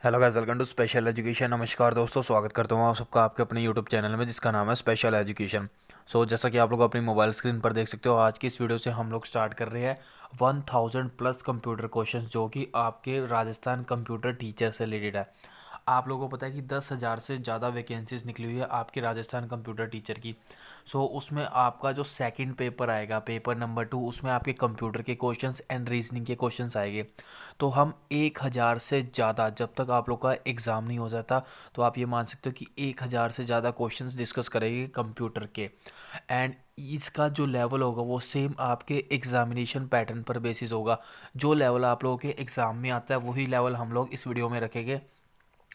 Hello guys, welcome to special education. नमस्कार दोस्तों, स्वागत करता हूँ आप सबका आपके अपने यूट्यूब चैनल में जिसका नाम है स्पेशल एजुकेशन। जैसा कि आप लोग अपनी मोबाइल स्क्रीन पर देख सकते हो, आज की इस वीडियो से हम लोग स्टार्ट कर रहे हैं 1000 प्लस कंप्यूटर क्वेश्चंस जो कि आपके राजस्थान कंप्यूटर टीचर से रिलेटेड है। आप लोगों को पता है कि 10,000 से ज़्यादा वैकेंसीज निकली हुई है आपके राजस्थान कंप्यूटर टीचर की। उसमें आपका जो सेकंड पेपर आएगा, पेपर नंबर 2, उसमें आपके कंप्यूटर के क्वेश्चंस एंड रीजनिंग के क्वेश्चंस आएंगे। तो हम 1,000 से ज़्यादा, जब तक आप लोग का एग्ज़ाम नहीं हो जाता, तो आप ये मान सकते हो कि 1,000 से ज़्यादा क्वेश्चंस डिस्कस करेंगे कंप्यूटर के। एंड इसका जो लेवल होगा वो सेम आपके एग्जामिनेशन पैटर्न पर बेसिस होगा। जो लेवल आप लोगों के एग्ज़ाम में आता है वही लेवल हम लोग इस वीडियो में रखेंगे।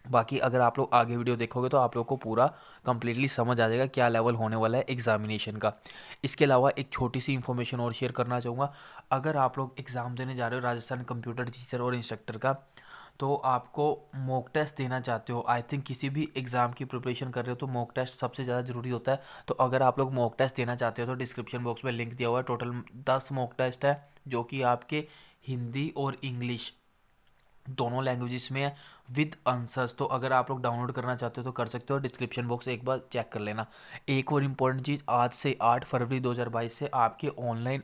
बाकी अगर आप लोग आगे वीडियो देखोगे तो आप लोग को पूरा कंप्लीटली समझ आ जाएगा क्या लेवल होने वाला है एग्जामिनेशन का। इसके अलावा एक छोटी सी इन्फॉर्मेशन और शेयर करना चाहूँगा। अगर आप लोग एग्ज़ाम देने जा रहे हो राजस्थान कंप्यूटर टीचर और इंस्ट्रक्टर का, तो आपको मॉक टेस्ट देना चाहते हो, आई थिंक किसी भी एग्ज़ाम की प्रिपरेशन कर रहे हो तो मॉक टेस्ट सबसे ज़्यादा ज़रूरी होता है। तो अगर आप लोग मॉक टेस्ट देना चाहते हो तो डिस्क्रिप्शन बॉक्स में लिंक दिया हुआ है। टोटल 10 मॉक टेस्ट है जो कि आपके हिंदी और इंग्लिश दोनों लैंग्वेजेस में है विद आंसर्स। तो अगर आप लोग डाउनलोड करना चाहते हो तो कर सकते हो, डिस्क्रिप्शन बॉक्स एक बार चेक कर लेना। एक और इम्पॉर्टेंट चीज़, आज से 8 फरवरी 2022 से आपके ऑनलाइन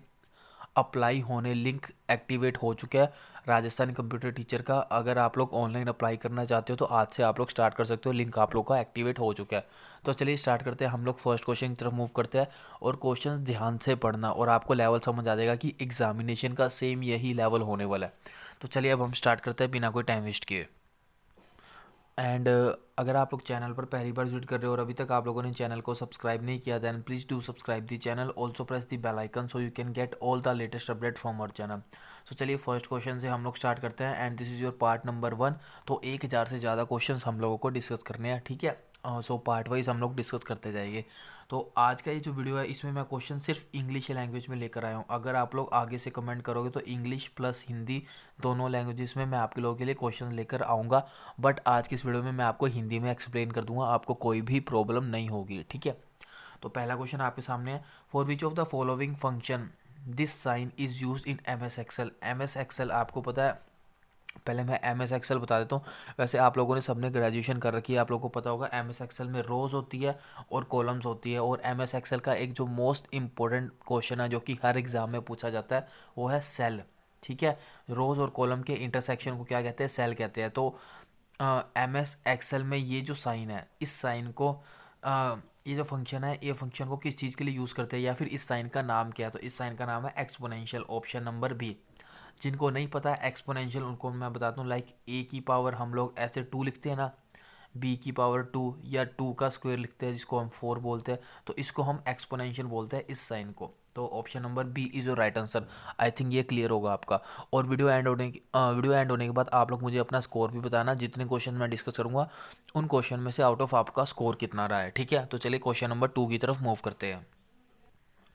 अप्लाई होने लिंक एक्टिवेट हो चुका है राजस्थान कंप्यूटर टीचर का। अगर आप लोग ऑनलाइन अप्लाई करना चाहते हो तो आज से आप लोग स्टार्ट कर सकते हो, लिंक आप लोग का एक्टिवेट हो चुका है। तो चलिए स्टार्ट करते हैं, हम लोग फर्स्ट क्वेश्चन की तरफ मूव करते हैं। और क्वेश्चन ध्यान से पढ़ना और आपको लेवल समझ आ जाएगा कि एग्जामिनेशन का सेम यही लेवल होने वाला है। तो चलिए अब हम स्टार्ट करते हैं बिना कोई टाइम वेस्ट किए। एंड अगर आप लोग चैनल पर पहली बार विजिट कर रहे हो और अभी तक आप लोगों ने चैनल को सब्सक्राइब नहीं किया, then please do subscribe the channel, also press the bell icon so you can get all the latest update from our channel. चलिए फर्स्ट क्वेश्चन से हम लोग स्टार्ट करते हैं and this is your part number 1। तो 1,000 से ज़्यादा question हम लोगों को डिस्कस करने हैं, ठीक है। पार्ट वाइज हम लोग डिस्कस करते जाएंगे। तो आज का ये जो वीडियो है इसमें मैं क्वेश्चन सिर्फ इंग्लिश लैंग्वेज में लेकर आया हूँ। अगर आप लोग आगे से कमेंट करोगे तो इंग्लिश प्लस हिंदी दोनों लैंग्वेजेस में मैं आपके लोगों के लिए क्वेश्चन लेकर आऊँगा। बट आज की इस वीडियो में मैं आपको हिंदी में एक्सप्लेन कर दूंगा, आपको कोई भी प्रॉब्लम नहीं होगी, ठीक है। तो पहला क्वेश्चन आपके सामने है, for which of the following function this sign is use in M S excel. M S excel आपको पता है, पहले मैं एम एस एक्सेल बता देता हूँ। वैसे आप लोगों ने सबने ग्रेजुएशन कर रखी है, आप लोगों को पता होगा एम एस एक्सेल में रोज़ होती है और कॉलम्स होती है। और एम एस एक्सेल का एक जो मोस्ट इंपॉर्टेंट क्वेश्चन है जो कि हर एग्ज़ाम में पूछा जाता है वो है सेल, ठीक है। रोज़ और कॉलम के इंटरसेक्शन को क्या कहते हैं, सेल कहते हैं। तो एम एस एक्सेल में ये जो साइन है, इस साइन को ये जो फंक्शन है, ये फंक्शन को किस चीज़ के लिए यूज़ करते हैं या फिर इस साइन का नाम क्या है, तो इस साइन का नाम है एक्सपोनेंशियल, ऑप्शन नंबर बी। जिनको नहीं पता है एक्सपोनेंशियल उनको मैं बताता हूँ, लाइक ए की पावर हम लोग ऐसे 2 लिखते हैं ना, बी की पावर 2 या 2 का स्क्वायर लिखते हैं जिसको हम 4 बोलते हैं, तो इसको हम एक्सपोनेंशियल बोलते हैं इस साइन को। तो option number B is your right answer. I think ये क्लियर होगा आपका। और वीडियो एंड होने के बाद आप लोग मुझे अपना स्कोर भी बताना, जितने क्वेश्चन मैं डिस्कस करूँगा उन क्वेश्चन में से आउट ऑफ आपका स्कोर कितना रहा है, ठीक है। तो चलिए क्वेश्चन नंबर 2 की तरफ मूव करते हैं।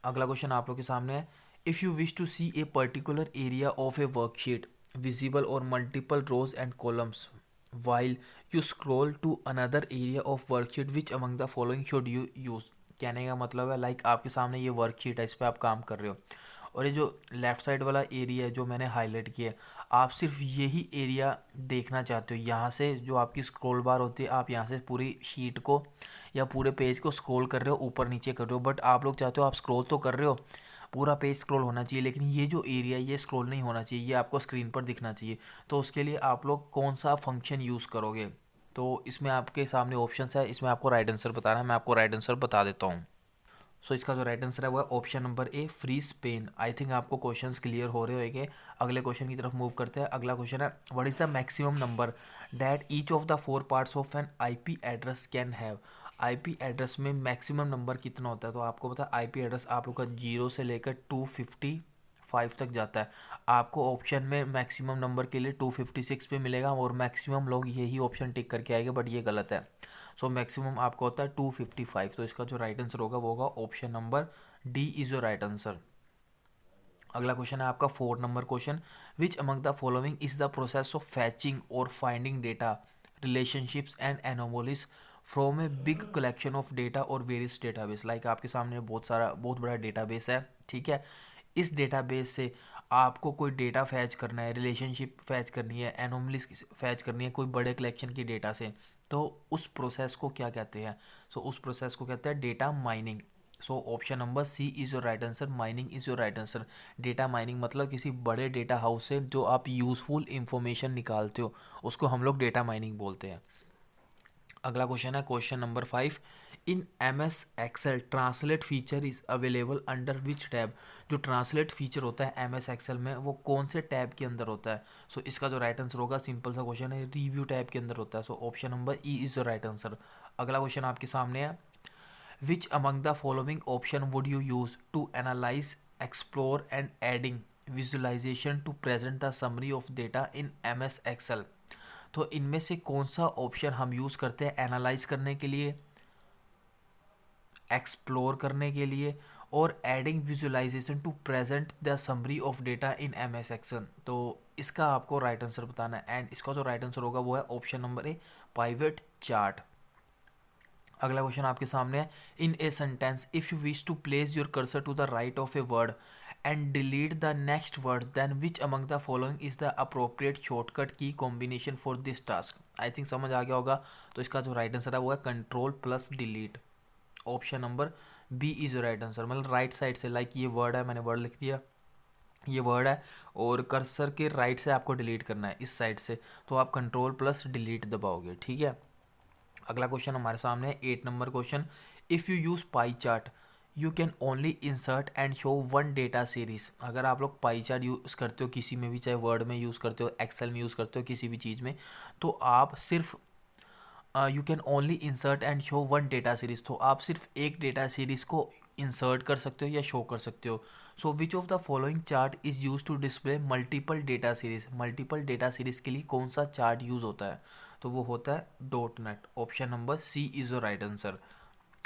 अगला क्वेश्चन आप लोग के सामने है, if you wish to see a particular area of a worksheet visible और multiple rows and columns while you scroll to another area of worksheet which among the following should you use. कहने का मतलब है, like आपके सामने ये worksheet है, इस पर आप काम कर रहे हो और ये जो लेफ़्ट साइड वाला एरिया है जो मैंने हाईलाइट किया है, आप सिर्फ यही एरिया देखना चाहते हो। यहाँ से जो आपकी स्क्रॉल बार होती है, आप यहाँ से पूरी शीट को या पूरे पेज को स्क्रॉल कर रहे हो, ऊपर नीचे कर रहे हो, बट आप लोग चाहते हो आप स्क्रॉल तो कर रहे हो, पूरा पेज स्क्रॉल होना चाहिए, लेकिन ये जो एरिया ये स्क्रॉल नहीं होना चाहिए, ये आपको स्क्रीन पर दिखना चाहिए। तो उसके लिए आप लोग कौन सा फंक्शन यूज़ करोगे, तो इसमें आपके सामने ऑप्शंस है, इसमें आपको राइट आंसर बताना है। मैं आपको राइट आंसर बता देता हूँ। इसका जो राइट आंसर है वो है option number A, freeze pane. I think आपको क्वेश्चंस क्लियर हो रहे होंगे। अगले क्वेश्चन की तरफ मूव करते हैं। अगला क्वेश्चन है, what is the maximum number that each of the 4 parts of N IP address can have. IP address में मैक्सिमम नंबर कितना होता है, तो आपको पता है आईपी एड्रेस आप लोग का 0 से लेकर 255 तक जाता है। आपको ऑप्शन में मैक्सिमम नंबर के लिए 256 पे मिलेगा और मैक्सिमम लोग यही ऑप्शन टिक करके आएंगे, बट ये गलत है। मैक्सिमम आपका होता है 255। तो इसका जो राइट आंसर होगा वो होगा option number D is your right answer. अगला क्वेश्चन है आपका 4 number question, which among the following is the process of fetching और finding data relationships and anomalies from a big collection of data और various database. Like आपके सामने बहुत बड़ा database है, ठीक है। इस डेटाबेस से आपको कोई डेटा फैच करना है, रिलेशनशिप फैच करनी है, एनोमलीज फैच करनी है कोई बड़े कलेक्शन की डेटा से, तो उस प्रोसेस को क्या कहते हैं? सो उस प्रोसेस को कहते हैं data mining. So option number C is your right answer, mining is your right answer. Data mining मतलब किसी बड़े डेटा हाउस से जो आप यूज़फुल इंफॉर्मेशन निकालते हो उसको हम लोग डेटा माइनिंग बोलते हैं। अगला क्वेश्चन है question number 5। In M S excel translate feature is available under which tab? जो ट्रांसलेट फीचर होता है एम एस एक्सेल में वो कौन से टैब के अंदर होता है? सो इसका जो राइट आंसर होगा, सिंपल सा क्वेश्चन है, रिव्यू टैब के अंदर होता है। So option number E is the right answer. अगला क्वेश्चन आपके सामने है, which among the following option would you use to analyse, explore and adding visualisation to present the summary of data in M S excel? तो इनमें से कौन सा option हम यूज़ करते हैं एनालाइज करने के लिए, एक्सप्लोर करने के लिए और adding visualisation to present the summary of data in M S excel? तो इसका आपको राइट आंसर बताना है एंड इसका जो राइट आंसर होगा वो है option number A, pivot chart. अगला क्वेश्चन आपके सामने है, in a sentence if you wish to place your cursor to the right of a word and delete the next word then which among the following is the appropriate shortcut key combination for this task? I think समझ आ गया होगा। तो इसका जो right answer है वो है control plus delete. Option number B is right answer, मतलब राइट साइड से, लाइक ये वर्ड है, मैंने वर्ड लिख दिया, ये वर्ड है और कर्सर के राइट से आपको डिलीट करना है इस साइड से, तो आप कंट्रोल प्लस डिलीट दबाओगे, ठीक है। अगला क्वेश्चन हमारे सामने है 8 number question, if you use pie chart you can only insert and show one data series. अगर आप लोग पाई चार्ट यूज़ करते हो किसी में भी, चाहे वर्ड में यूज़ करते हो, एक्सेल में यूज़ करते हो, किसी भी चीज़ में, तो आप सिर्फ you can only insert and show one data series, तो आप सिर्फ एक डेटा सीरीज को इंसर्ट कर सकते हो या शो कर सकते हो। So which of the following chart is use to display multiple data series? Multiple data series के लिए कौन सा चार्ट यूज़ होता है? तो वो होता है dot net. Option number C is the right answer.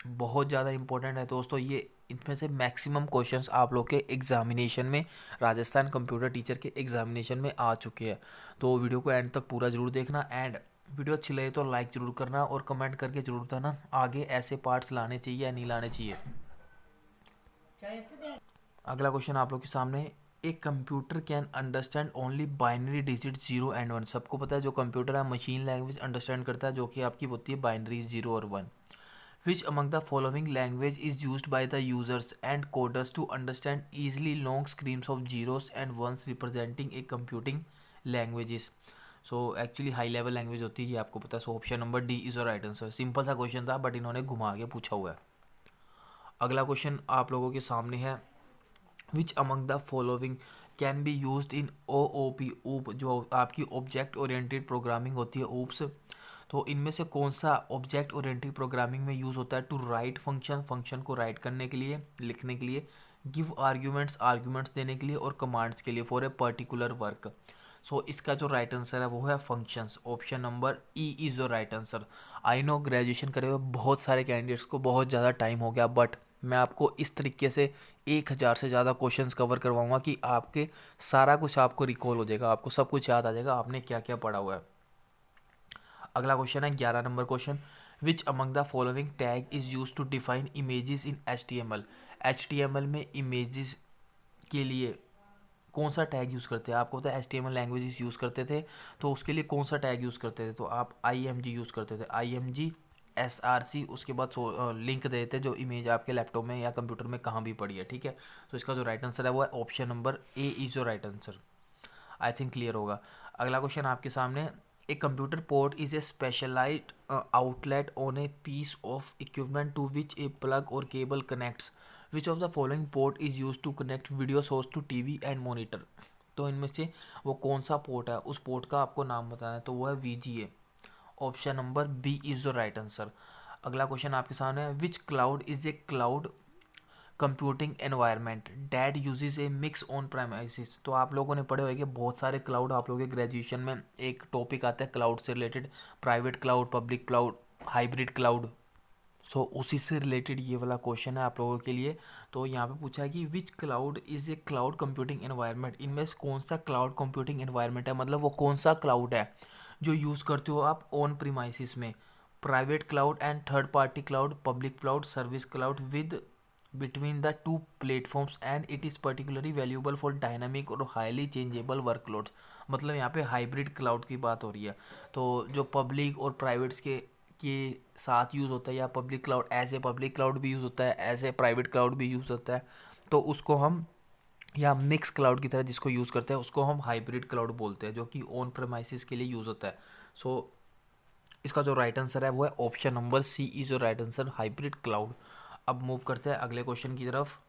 बहुत ज़्यादा इंपॉर्टेंट है दोस्तों ये, इनमें से मैक्सिमम क्वेश्चंस आप लोग के एग्जामिनेशन में, राजस्थान कंप्यूटर टीचर के एग्जामिनेशन में आ चुके हैं। तो वीडियो को एंड तक पूरा जरूर देखना एंड वीडियो अच्छी लगे तो लाइक जरूर करना और कमेंट करके जरूर बताना आगे ऐसे पार्ट्स लाने चाहिए या नहीं लाने चाहिए। अगला क्वेश्चन आप लोग के सामने है, एक computer can understand only binary digit 0 और 1। सबको पता है जो कंप्यूटर है मशीन लैंग्वेज अंडरस्टैंड करता है जो कि आपकी होती है बाइनरी 0 और 1। Which among the following language is used by the users and coders to understand easily long streams of zeros and ones representing a computing languages? So actually high level language होती है, ये आपको पता है। So option number D is right answer. Simple सा question था but इन्होंने घुमा के पूछा हुआ है। अगला क्वेश्चन आप लोगों के सामने है, which among the following can be use in O O P oops, जो आपकी ऑब्जेक्ट ओरिएंटेड प्रोग्रामिंग होती है ऊप्स, तो इनमें से कौन सा ऑब्जेक्ट ओरिएंटेड प्रोग्रामिंग में यूज़ होता है? टू राइट फंक्शन, फंक्शन को राइट करने के लिए, लिखने के लिए, गिव आर्ग्यूमेंट्स, आर्ग्यूमेंट्स देने के लिए और कमांड्स के लिए फॉर ए पर्टिकुलर वर्क। सो इसका जो राइट आंसर है वो है functions. Option number E is the right answer. I know graduation करे हुए बहुत सारे कैंडिडेट्स को बहुत ज़्यादा टाइम हो गया बट मैं आपको इस तरीके से 1000 से ज़्यादा क्वेश्चंस कवर करवाऊंगा कि आपके सारा कुछ आपको रिकॉल हो जाएगा, आपको सब कुछ याद आ जाएगा आपने क्या क्या पढ़ा हुआ है। अगला क्वेश्चन है 11 number question, which among the following tag is use to define images in HTML? HTML में इमेजेस के लिए कौन सा टैग यूज़ करते हैं? आपको पता है HTML लैंग्वेजेस यूज़ करते थे तो उसके लिए कौन सा टैग यूज़ करते थे? तो आप IMG यूज़ करते थे, IMG SRC, उसके बाद लिंक दे देते जो इमेज आपके लैपटॉप में या कंप्यूटर में कहाँ भी पड़ी है, ठीक है। तो इसका जो राइट आंसर है वो है ऑप्शन नंबर ए इज़ जो right answer. I think clear होगा। अगला क्वेश्चन आपके सामने, a computer port is a specialized outlet on a piece of equipment to which a plug or cable connects. Which of the following port is use to connect video source to TV and monitor? तो इनमें से वो कौन सा port है, उस port का आपको नाम बताना है, तो वो है VGA। Option number B is the right answer. अगला क्वेश्चन आपके सामने है, which cloud is a cloud computing environment that uses a mix on premises? तो आप लोगों ने पढ़े होंगे बहुत सारे क्लाउड, आप लोगों के ग्रेजुएशन में एक टॉपिक आता है क्लाउड से related, private cloud, public cloud, hybrid cloud. So उसी से रिलेटेड ये वाला क्वेश्चन है आप लोगों के लिए। तो यहाँ पे पूछा है कि which cloud is a cloud computing environment? इनमें से कौन सा क्लाउड कंप्यूटिंग एनवायरनमेंट है, मतलब वो कौन सा क्लाउड है जो यूज़ करते हो आप ऑन प्रीमाइसिस में? Private cloud and third partly cloud, public cloud, service cloud with between the two platforms and it is particularly valuable for dynamic और highly changeable workloads। मतलब यहाँ पे हाइब्रिड क्लाउड की बात हो रही है। तो जो पब्लिक और प्राइवेट्स के साथ यूज़ होता है, या public cloud as a public cloud भी यूज़ होता है, एज ए प्राइवेट क्लाउड भी यूज़ होता है, तो उसको हम, या मिक्स क्लाउड की तरह जिसको यूज़ करते हैं उसको हम हाइब्रिड क्लाउड बोलते हैं, जो कि ऑन प्रेमाइसिस के लिए यूज़ होता है। सो इसका जो राइट आंसर है वो है ऑप्शन नंबर सी इज जो राइट आंसर, हाइब्रिड क्लाउड। अब मूव करते हैं अगले क्वेश्चन की तरफ।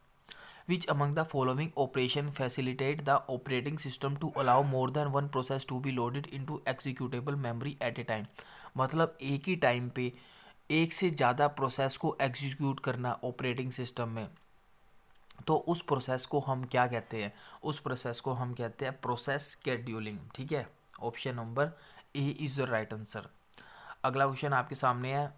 Which among the following operation facilitate the operating system to allow more than one process to be loaded into executable memory at a time. मतलब एक ही time पे एक से ज़्यादा प्रोसेस को एग्जीक्यूट करना ऑपरेटिंग सिस्टम में, तो उस प्रोसेस को हम क्या कहते हैं? उस प्रोसेस को हम कहते हैं प्रोसेस शेड्यूलिंग। ठीक है, option number A is the right answer. अगला क्वेश्चन आपके सामने है,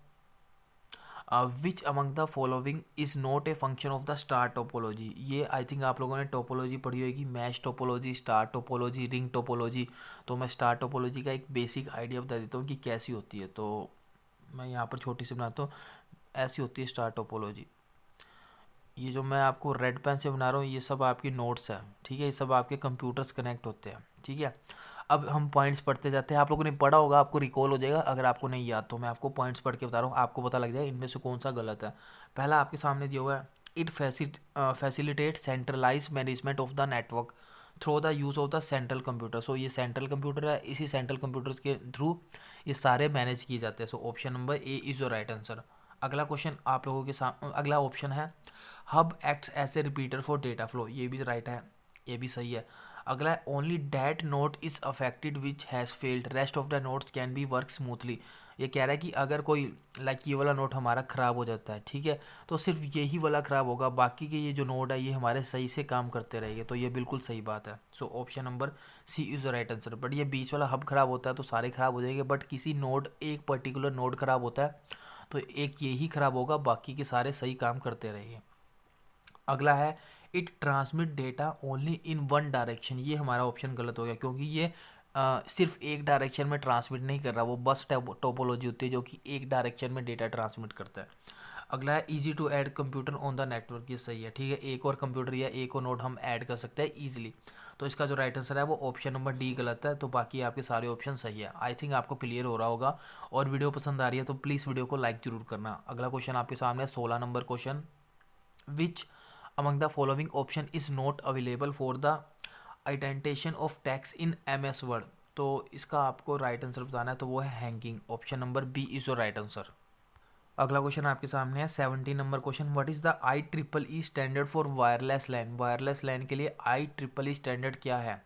which among the following is not a function of the star topology. ये आई थिंक आप लोगों ने टोपोलॉजी पढ़ी होगी, mesh topology, star topology, ring topology. तो मैं स्टार टोपोलॉजी का एक बेसिक आइडिया बता देता हूँ कि कैसी होती है। तो मैं यहाँ पर छोटी सी बनाता हूँ, ऐसी होती है स्टार टोपोलॉजी। ये जो मैं आपको रेड पेन से बना रहा हूँ ये सब आपकी नोट्स हैं, ठीक है, ये सब आपके कंप्यूटर्स कनेक्ट होते हैं, ठीक है। अब हम पॉइंट्स पढ़ते जाते हैं, आप लोगों ने पढ़ा होगा, आपको रिकॉल हो जाएगा। अगर आपको नहीं याद तो मैं आपको पॉइंट्स पढ़ के बता रहा हूँ, आपको पता लग जाएगा इनमें से कौन सा गलत है। पहला आपके सामने दिया हुआ है, it facilitate centralize management of the network through the use of the central computer. So ये सेंट्रल कंप्यूटर है, इसी सेंट्रल कंप्यूटर के थ्रू ये सारे मैनेज किए जाते हैं। So option number A is your right answer. अगला क्वेश्चन आप लोगों के सामने, अगला ऑप्शन है, hub acts as a repeater for data flow. ये भी राइट है, ये भी सही है। अगला है, only that note is affected which has failed, rest of the notes can be work smoothly. ये कह रहा है कि अगर कोई लाइक ये वाला नोट हमारा ख़राब हो जाता है, ठीक है, तो सिर्फ यही वाला ख़राब होगा, बाकी के ये जो नोट है ये हमारे सही से काम करते रहेंगे। तो ये बिल्कुल सही बात है। So option number C is the right answer. But ये बीच वाला हब ख़राब होता है तो सारे ख़राब हो जाएंगे, बट किसी नोड, एक पर्टिकुलर नोड ख़राब होता है तो एक यही ख़राब होगा, बाकी के सारे सही काम करते रहेंगे। अगला है, it transmit data only in one direction. ये हमारा ऑप्शन गलत हो गया, क्योंकि ये सिर्फ एक डायरेक्शन में ट्रांसमिट नहीं कर रहा, वो बस टोपोलॉजी होती है जो कि एक डायरेक्शन में डेटा ट्रांसमिट करता है। अगला है, easy to add computer on the network. ये सही है, ठीक है, एक और कंप्यूटर या एक और नोड हम ऐड कर सकते हैं ईजिली। तो इसका जो राइट आंसर है वो ऑप्शन नंबर डी गलत है। तो बाकी आपके सारे ऑप्शन सही है। आई थिंक आपको क्लियर हो रहा होगा, और वीडियो पसंद आ रही है तो प्लीज़ वीडियो को लाइक जरूर करना। अगला क्वेश्चन आपके सामने है 16 number question, which among the following option is not available for the identification of text in MS Word। तो इसका आपको राइट आंसर बताना है, तो वो है hanging. Option number B is your right answer. अगला क्वेश्चन आपके सामने है 17 number question, what is the IEEE standard for wireless LAN. Wireless LAN के लिए IEEE स्टैंडर्ड क्या है?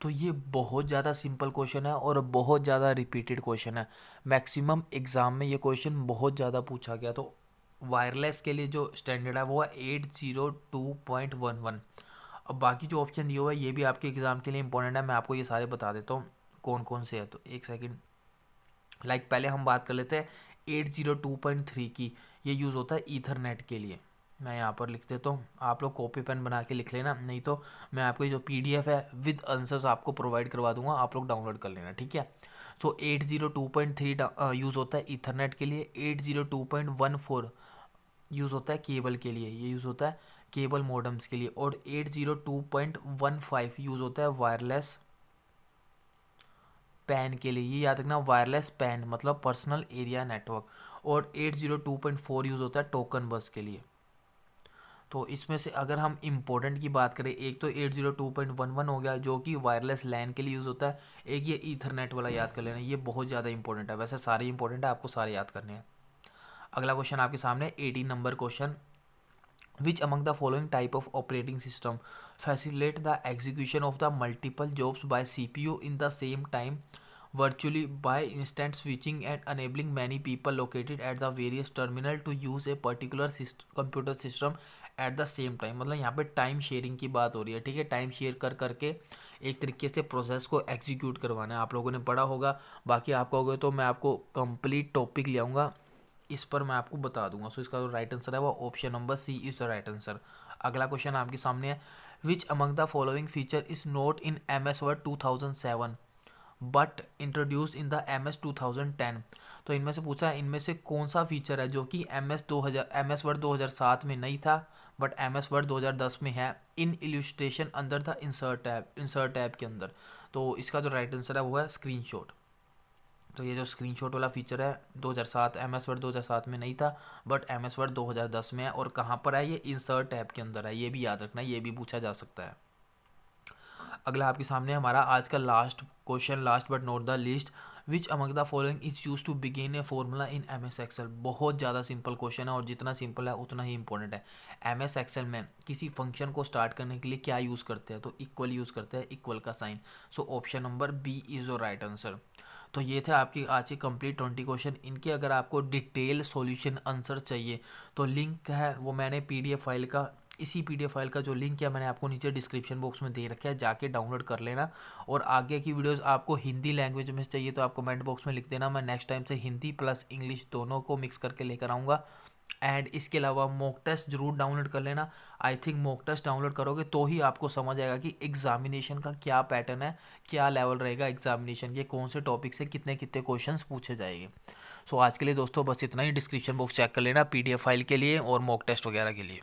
तो ये बहुत ज़्यादा सिंपल क्वेश्चन है और बहुत ज़्यादा रिपीटेड क्वेश्चन है। मैक्सिमम एग्ज़ाम में ये क्वेश्चन बहुत ज़्यादा पूछा गया। तो वायरलेस के लिए जो स्टैंडर्ड है वो है 802.11। अब बाकी जो ऑप्शन दिए हुआ है ये भी आपके एग्ज़ाम के लिए इंपॉर्टेंट है, मैं आपको ये सारे बता देता हूँ कौन कौन से है। तो एक सेकंड, पहले हम बात कर लेते हैं 802.3 की। ये यूज़ होता है ईथरनेट के लिए। मैं यहाँ पर लिख देता हूँ, आप लोग कॉपी पेन बना के लिख लेना, नहीं तो मैं आपको ये जो PDF है विद आंसर्स आपको प्रोवाइड करवा दूंगा, आप लोग डाउनलोड कर लेना, ठीक है। सो 802.3 यूज़ होता है ईथरनेट के लिए। 802.14 यूज़ होता है केबल के लिए, ये यूज़ होता है केबल मॉडेम्स के लिए। और 802.15 यूज़ होता है वायरलेस पैन के लिए। ये याद रखना, वायरलेस पैन मतलब पर्सनल एरिया नेटवर्क। और 802.4 यूज़ होता है टोकन बस के लिए। तो इसमें से अगर हम इम्पोर्टेंट की बात करें, एक तो 802.11 हो गया जो कि वायरलेस लैन के लिए यूज़ होता है, एक ये ईथरनेट वाला याद कर लेना, ये बहुत ज़्यादा इंपॉर्टेंट है। वैसे सारे इंपॉर्टेंट है, आपको सारे याद करने हैं। अगला क्वेश्चन आपके सामने 18 number question, which among the following type of operating system facilitate the execution of the multiple jobs by CPU in the same time virtually by instant switching and enabling many people located at the various terminal to use a particular computer system at the same time। मतलब यहाँ पे time sharing की बात हो रही है, ठीक है, टाइम शेयर कर करके एक तरीके से प्रोसेस को एग्जीक्यूट करवाना है। आप लोगों ने पढ़ा होगा, बाकी आप कहोगे तो मैं आपको कंप्लीट टॉपिक ले आऊँगा, इस पर मैं आपको बता दूंगा। सो इसका जो राइट आंसर है वो option number C is the right answer. अगला क्वेश्चन आपके सामने है, which among the following feature is not in MS Word 2007 but introduced in the MS 2010। तो इनमें से पूछा है, इनमें से कौन सा फीचर है जो कि MS Word 2007 में नहीं था बट MS वर्ड 2010 में है इन इल्यूस्ट्रेशन अंदर था इंसर्ट टैब के अंदर। तो इसका जो राइट आंसर है वो है स्क्रीनशॉट। तो ये जो स्क्रीनशॉट वाला फीचर है 2007, MS वर्ड 2007 में नहीं था, बट MS वर्ड 2010 में है। और कहाँ पर है ये? इंसर्ट टैब के अंदर है, ये भी याद रखना, ये भी पूछा जा सकता है। अगला आपके सामने हमारा आज का last question, last but not the least, which among the following is use to begin a formula in MS excel. बहुत ज़्यादा सिंपल क्वेश्चन है और जितना सिंपल है उतना ही इंपॉर्टेंट है। MS एक्सेल में किसी फंक्शन को स्टार्ट करने के लिए क्या यूज़ करते हैं? तो इक्वल यूज़ करते हैं, इक्वल का sign. So option number B is your right answer. तो ये थे आपकी आज की कंप्लीट 20 क्वेश्चन। इनके अगर आपको डिटेल सॉल्यूशन आंसर चाहिए तो लिंक है वो मैंने PDF फाइल का, इसी PDF फाइल का जो लिंक है मैंने आपको नीचे डिस्क्रिप्शन बॉक्स में दे रखा है, जाके डाउनलोड कर लेना। और आगे की वीडियोस आपको हिंदी लैंग्वेज में चाहिए तो आप कमेंट बॉक्स में लिख देना, मैं नेक्स्ट टाइम से हिंदी प्लस इंग्लिश दोनों को मिक्स करके लेकर आऊँगा। एंड इसके अलावा मॉक टेस्ट जरूर डाउनलोड कर लेना। I think mock test download करोगे तो ही आपको समझ आएगा कि एग्जामिनेशन का क्या पैटर्न है, क्या लेवल रहेगा एग्जामिनेशन के, कौन से टॉपिक से कितने कितने क्वेश्चंस पूछे जाएंगे। सो आज के लिए दोस्तों बस इतना ही। डिस्क्रिप्शन बॉक्स चेक कर लेना PDF फाइल के लिए और मॉक टेस्ट वगैरह के लिए।